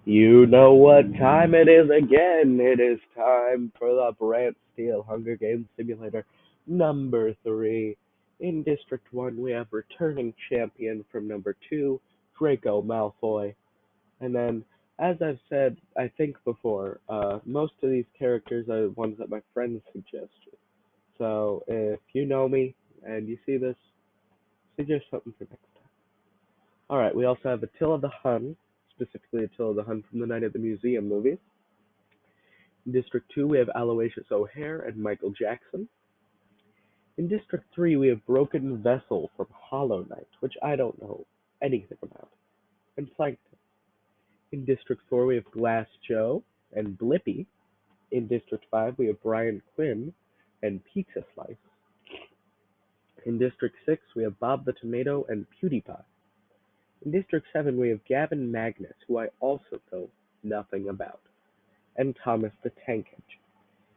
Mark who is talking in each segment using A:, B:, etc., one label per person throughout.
A: You know what time it is again. It is time for the Brant Steel Hunger Games Simulator number 3. In District 1, we have returning champion from number 2, Draco Malfoy. And then, as I've said, I think before, most of these characters are ones that my friends suggested. So, if you know me and you see this, suggest something for next time. Alright, we also have Attila the Hun, specifically Attila the Hun from the Night at the Museum movies. In District 2, we have Aloysius O'Hare and Michael Jackson. In District 3, we have Broken Vessel from Hollow Knight, which I don't know anything about, and Plankton. In District 4, we have Glass Joe and Blippi. In District 5, we have Brian Quinn and Pizza Slice. In District 6, we have Bob the Tomato and PewDiePie. In District 7, we have Gavin Magnus, who I also know nothing about, and Thomas the Tank Engine.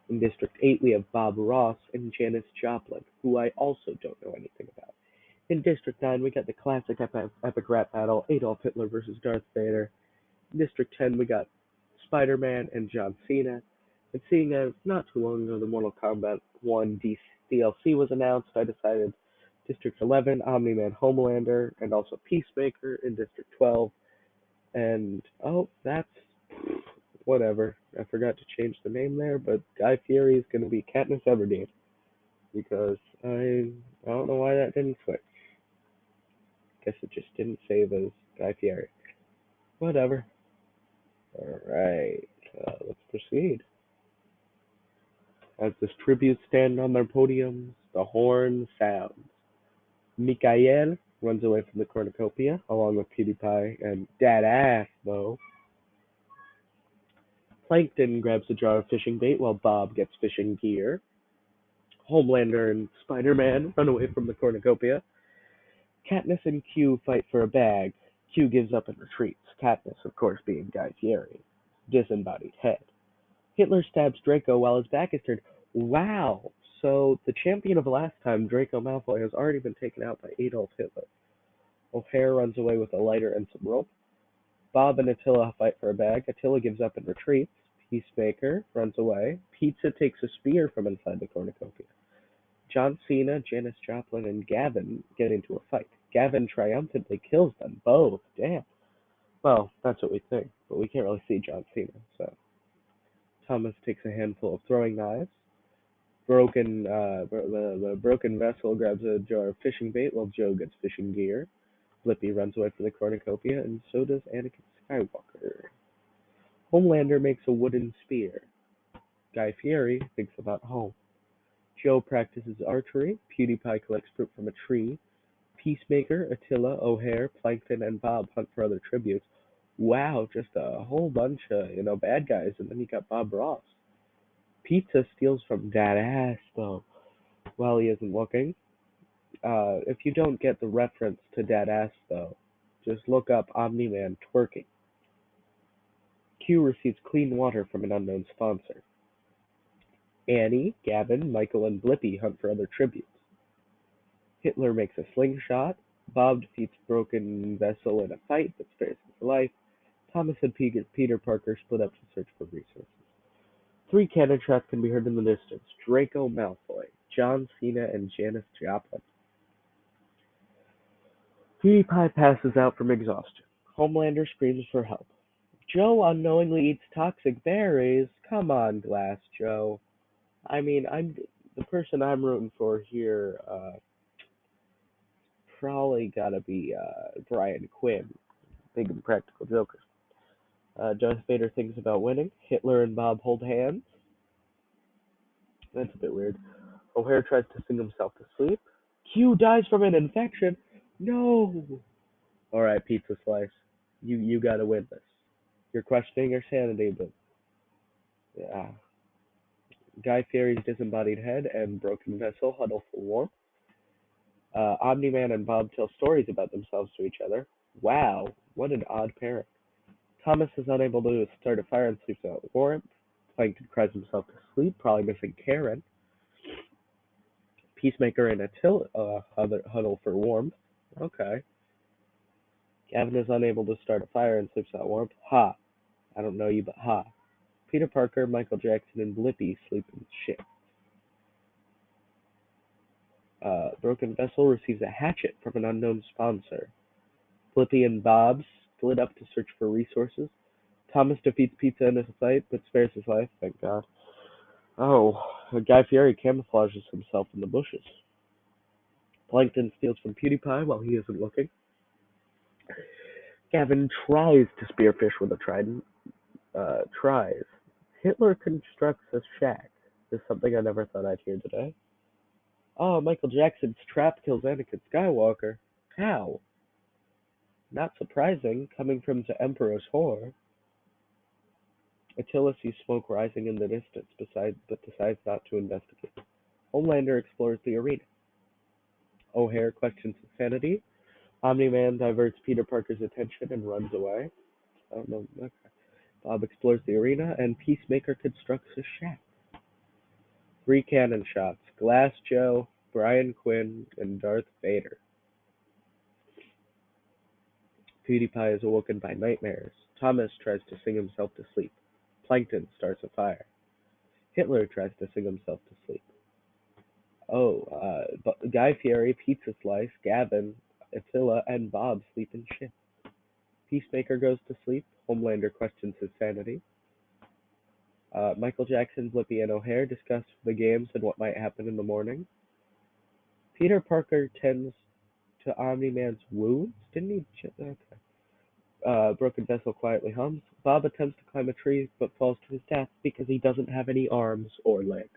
A: In District 8, we have Bob Ross and Janis Joplin, who I also don't know anything about. In District 9, we got the classic epic rap battle, Adolf Hitler versus Darth Vader. In District 10, we got Spider-Man and John Cena. And seeing as not too long ago the Mortal Kombat 1 DLC was announced, I decided District 11, Omni-Man Homelander, and also Peacemaker in District 12. And, oh, that's whatever. I forgot to change the name there, but Guy Fieri is going to be Katniss Everdeen because I don't know why that didn't switch. Guess it just didn't save as Guy Fieri. Whatever. All right, let's proceed. As the tributes stand on their podiums, the horn sounds. Mikael runs away from the cornucopia along with PewDiePie and Dad Ass, though. Plankton grabs a jar of fishing bait while Bob gets fishing gear. Homelander and Spider-Man run away from the cornucopia. Katniss and Q fight for a bag. Q gives up and retreats, Katniss, of course, being Guy Fieri. Disembodied head. Hitler stabs Draco while his back is turned. Wow! So the champion of last time, Draco Malfoy, has already been taken out by Adolf Hitler. O'Hare runs away with a lighter and some rope. Bob and Attila fight for a bag. Attila gives up and retreats. Peacemaker runs away. Pizza takes a spear from inside the cornucopia. John Cena, Janis Joplin, and Gavin get into a fight. Gavin triumphantly kills them both. Damn. Well, that's what we think, but we can't really see John Cena, so. Thomas takes a handful of throwing knives. The broken vessel grabs a jar of fishing bait while Joe gets fishing gear. Blippi runs away from the cornucopia, and so does Anakin Skywalker. Homelander makes a wooden spear. Guy Fieri thinks about home. Joe practices archery. PewDiePie collects fruit from a tree. Peacemaker, Attila, O'Hare, Plankton, and Bob hunt for other tributes. Wow, just a whole bunch of, bad guys, and then you got Bob Ross. Pizza steals from that ass, though, while he isn't looking. If you don't get the reference to that ass, though, just look up Omni-Man twerking. Q receives clean water from an unknown sponsor. Annie, Gavin, Michael, and Blippi hunt for other tributes. Hitler makes a slingshot. Bob defeats Broken Vessel in a fight but spares his life. Thomas and Peter Parker split up to search for resources. 3 cannon shots can be heard in the distance. Draco Malfoy, John Cena, and Janis Joplin. PewDiePie passes out from exhaustion. Homelander screams for help. Joe unknowingly eats toxic berries. Come on, Glass Joe. I mean, the person I'm rooting for here. Probably gotta be Brian Quinn, Big and Practical Joker. Darth Vader thinks about winning. Hitler and Bob hold hands. That's a bit weird. O'Hare tries to sing himself to sleep. Q dies from an infection. No. All right, Pizza Slice. You gotta win this. You're questioning your sanity, but yeah. Guy Fieri's disembodied head and broken vessel huddle for warmth. Omni-Man and Bob tell stories about themselves to each other. Wow, what an odd pairing. Thomas is unable to start a fire and sleeps without warmth. Plankton cries himself to sleep, probably missing Karen. Peacemaker and Attila huddle for warmth. Okay. Gavin is unable to start a fire and sleeps without warmth. Ha! I don't know you, but ha. Peter Parker, Michael Jackson, and Blippi sleep in shit. Broken Vessel receives a hatchet from an unknown sponsor. Blippi and Bob split up to search for resources. Thomas defeats Pizza in a fight, but spares his life, thank God. Oh, Guy Fieri camouflages himself in the bushes. Plankton steals from PewDiePie while he isn't looking. Gavin tries to spearfish with a trident. Tries. Hitler constructs a shack. This is something I never thought I'd hear today. Oh, Michael Jackson's trap kills Anakin Skywalker. How? Not surprising, coming from the Emperor's whore. Attila sees smoke rising in the distance, but decides not to investigate. Homelander explores the arena. O'Hare questions his sanity. Omni-Man diverts Peter Parker's attention and runs away. I don't know. Okay. Bob explores the arena, and Peacemaker constructs a shack. 3 cannon shots: Glass Joe, Brian Quinn, and Darth Vader. PewDiePie is awoken by nightmares. Thomas tries to sing himself to sleep. Plankton starts a fire. Hitler tries to sing himself to sleep. Guy Fieri, Pizza Slice, Gavin, Attila, and Bob sleep in shit. Peacemaker goes to sleep. Homelander questions his sanity. Michael Jackson, Blippi, and O'Hare discuss the games and what might happen in the morning. Peter Parker tends to Omni-Man's wounds. Didn't he? Okay. Broken Vessel quietly hums. Bob attempts to climb a tree but falls to his death because he doesn't have any arms or legs.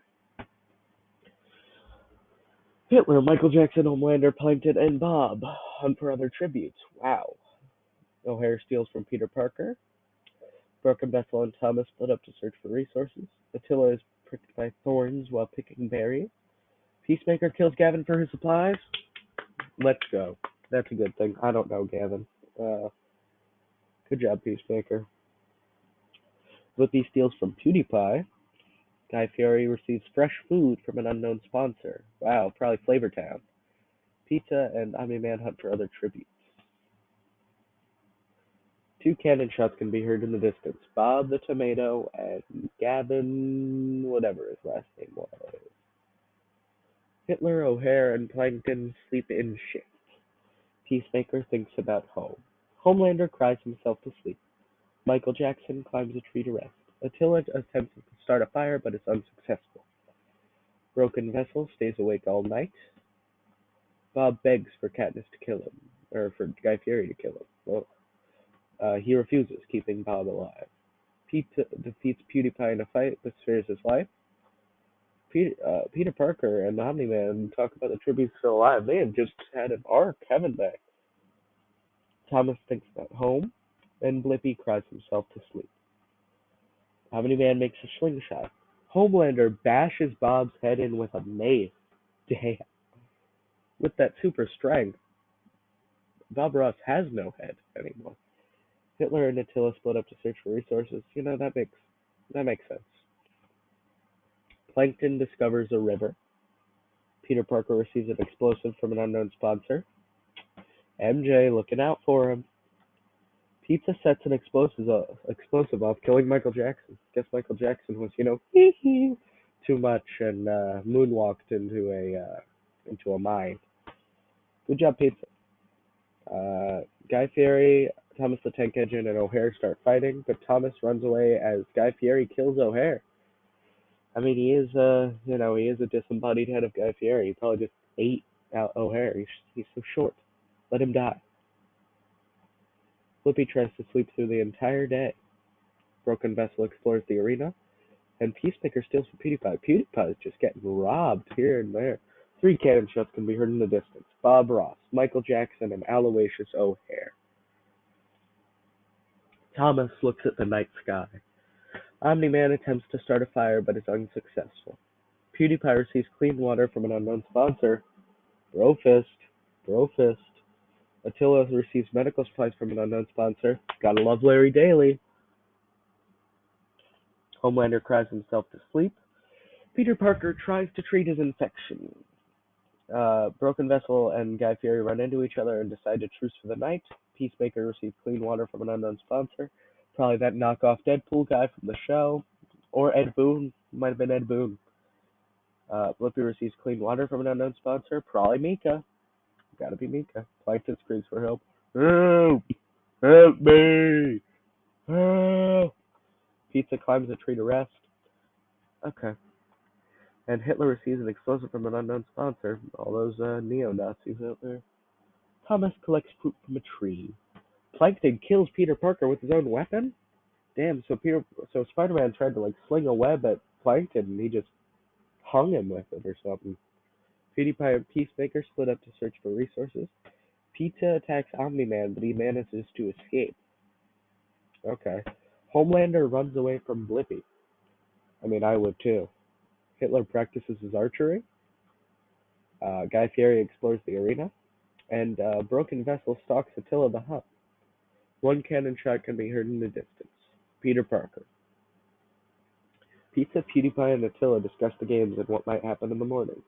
A: Hitler, Michael Jackson, Homelander, Plankton, and Bob hunt for other tributes. Wow. O'Hare steals from Peter Parker. Broken Vessel and Thomas split up to search for resources. Attila is pricked by thorns while picking berries. Peacemaker kills Gavin for his supplies. Let's go. That's a good thing. I don't know, Gavin. Good job, Peacemaker. Blippi steals from PewDiePie. Guy Fieri receives fresh food from an unknown sponsor. Wow, probably Flavortown. Pizza and Omni-Man hunt for other tributes. 2 cannon shots can be heard in the distance. Bob the Tomato and Gavin, whatever his last name was. Hitler, O'Hare, and Plankton sleep in shift. Peacemaker thinks about home. Homelander cries himself to sleep. Michael Jackson climbs a tree to rest. Attila attempts to start a fire but is unsuccessful. Broken Vessel stays awake all night. Bob begs for Katniss to kill him, or for Guy Fieri to kill him. He refuses, keeping Bob alive. Pete defeats PewDiePie in a fight but spares his life. Peter Parker and the Omni-Man talk about the tributes still alive. They have just had an arc, haven't they? Thomas thinks about home, and Blippi cries himself to sleep. Omni-Man makes a slingshot. Homelander bashes Bob's head in with a mace. Damn. With that super strength, Bob Ross has no head anymore. Hitler and Attila split up to search for resources. That makes sense. Plankton discovers a river. Peter Parker receives an explosive from an unknown sponsor. MJ looking out for him. Pizza sets an explosive off, killing Michael Jackson. Guess Michael Jackson was, too much and moonwalked into a mine. Good job, Pizza. Guy Fieri, Thomas the Tank Engine, and O'Hare start fighting, but Thomas runs away as Guy Fieri kills O'Hare. I mean, he is a disembodied head of Guy Fieri. He probably just ate out O'Hare. He's so short. Let him die. Blippi tries to sleep through the entire day. Broken Vessel explores the arena, and Peacemaker steals from PewDiePie. PewDiePie is just getting robbed here and there. 3 cannon shots can be heard in the distance. Bob Ross, Michael Jackson, and Aloysius O'Hare. Thomas looks at the night sky. Omni-Man attempts to start a fire but is unsuccessful. PewDiePie receives clean water from an unknown sponsor. Brofist. Attila receives medical supplies from an unknown sponsor. Gotta love Larry Daly. Homelander cries himself to sleep. Peter Parker tries to treat his infection. Broken Vessel and Guy Fieri run into each other and decide to truce for the night. Peacemaker receives clean water from an unknown sponsor. Probably that knockoff Deadpool guy from the show. Or Ed Boon. Might have been Ed Boon. Blippi receives clean water from an unknown sponsor. Probably Mika. Gotta be Mika. Plankton screams for help. Help! Help me! Help! Pizza climbs a tree to rest. Okay. And Hitler receives an explosive from an unknown sponsor. All those neo-Nazis out there. Thomas collects poop from a tree. Plankton kills Peter Parker with his own weapon? Damn, so Spider-Man tried to like sling a web at Plankton and he just hung him with it or something. PewDiePie and Peacemaker split up to search for resources. Pizza attacks Omni-Man, but he manages to escape. Okay. Homelander runs away from Blippi. I mean, I would too. Hitler practices his archery. Guy Fieri explores the arena. And Broken Vessel stalks Attila the Hun. One cannon shot can be heard in the distance. Peter Parker. Pizza, PewDiePie, and Attila discuss the games and what might happen in the morning.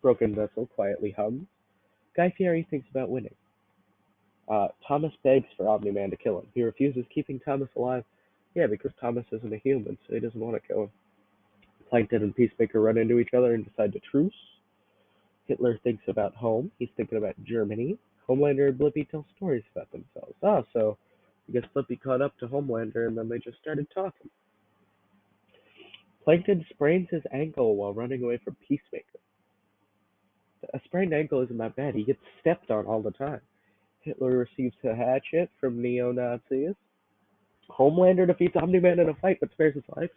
A: Broken Vessel quietly hums. Guy Fieri thinks about winning. Thomas begs for Omni-Man to kill him. He refuses, keeping Thomas alive. Yeah, because Thomas isn't a human, so he doesn't want to kill him. Plankton and Peacemaker run into each other and decide to truce. Hitler thinks about home. He's thinking about Germany. Homelander and Blippi tell stories about themselves. So I guess Blippi caught up to Homelander and then they just started talking. Plankton sprains his ankle while running away from Peacemaker. A sprained ankle isn't that bad. He gets stepped on all the time. Hitler receives a hatchet from neo-Nazis. Homelander defeats Omni-Man in a fight but spares his life.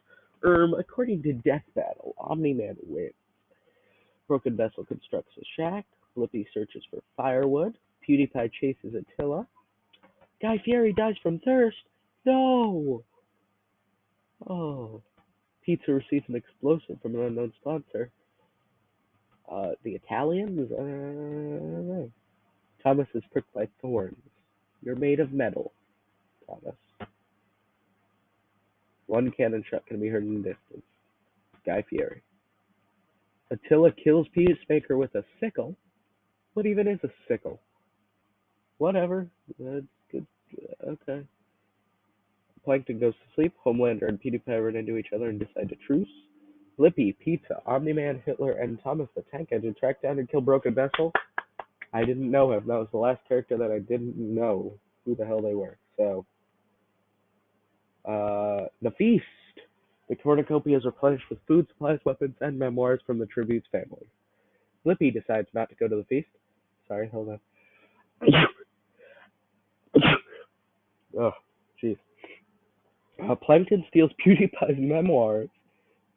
A: According to Death Battle, Omni-Man wins. Broken Vessel constructs a shack. Blippi searches for firewood. PewDiePie chases Attila. Guy Fieri dies from thirst. No! Oh. Pizza receives an explosive from an unknown sponsor. The Italians? I don't know. Thomas is pricked by thorns. You're made of metal, Thomas. One cannon shot can be heard in the distance. Guy Fieri. Attila kills Peacemaker with a sickle. What even is a sickle? Whatever. Good. Okay. Plankton goes to sleep. Homelander and PewDiePie run into each other and decide to truce. Blippi, Pizza, Omni-Man, Hitler, and Thomas the Tank Engine track down and kill Broken Vessel. I didn't know him. That was the last character that I didn't know who the hell they were. So, the feast. The cornucopia is replenished with food, supplies, weapons, and memoirs from the tribute's family. Blippi decides not to go to the feast. Sorry, hold on. Oh, jeez. Plankton steals PewDiePie's memoirs.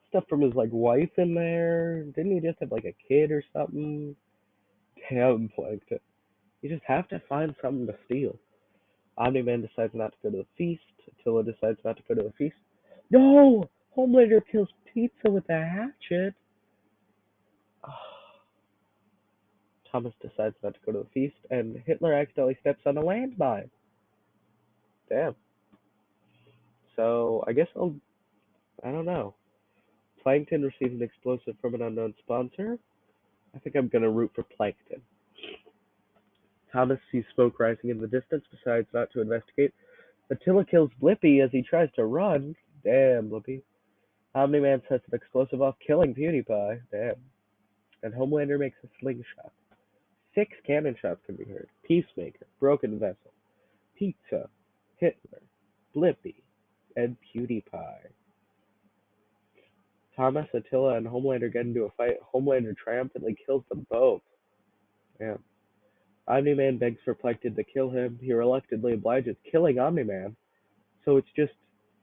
A: Stuff from his like wife in there. Didn't he just have like a kid or something? Damn, Plankton. You just have to find something to steal. Omni-Man decides not to go to the feast. Attila decides not to go to the feast. No! Homelander kills Pizza with a hatchet. Thomas decides not to go to the feast, and Hitler accidentally steps on a landmine. Damn. So, I guess I don't know. Plankton receives an explosive from an unknown sponsor. I think I'm gonna root for Plankton. Thomas sees smoke rising in the distance, decides not to investigate. Attila kills Blippi as he tries to run. Damn, Blippi. Omni-Man sets an explosive off, killing PewDiePie. Damn. And Homelander makes a slingshot. 6 cannon shots can be heard. Peacemaker, Broken Vessel, Pizza, Hitler, Blippi, and PewDiePie. Thomas, Attila, and Homelander get into a fight. Homelander triumphantly kills them both. Damn. Omni-Man begs for Plankton to kill him. He reluctantly obliges, killing Omni-Man. So it's just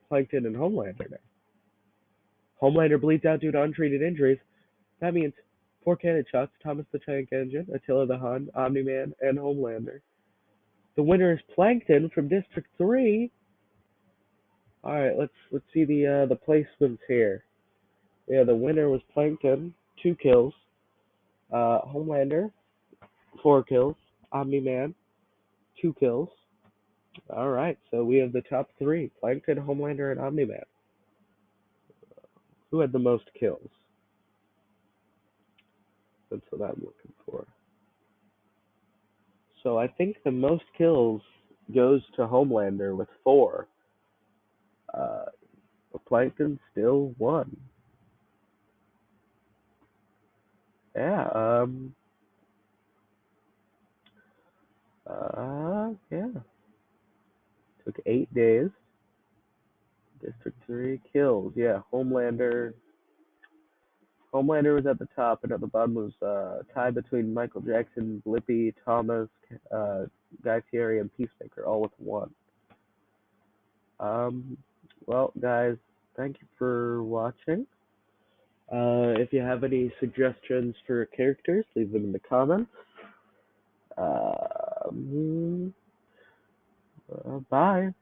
A: Plankton and Homelander now. Homelander bleeds out due to untreated injuries. That means 4 cannon shots, Thomas the Tank Engine, Attila the Hun, Omni-Man, and Homelander. The winner is Plankton from District 3. Alright, let's see the placements here. Yeah, the winner was Plankton, 2 kills. Homelander, 4 kills. Omni-Man, 2 kills. Alright, so we have the top 3. Plankton, Homelander, and Omni-Man. Who had the most kills? That's what I'm looking for. So I think the most kills goes to Homelander with 4. Plankton still won. Yeah, yeah. Took 8 days. District 3 kills. Yeah, Homelander was at the top, and at the bottom was tied between Michael Jackson, Blippi, Thomas, Guy Fieri, and Peacemaker, all with one. Um, well, guys, thank you for watching. If you have any suggestions for characters, leave them in the comments. Um, bye.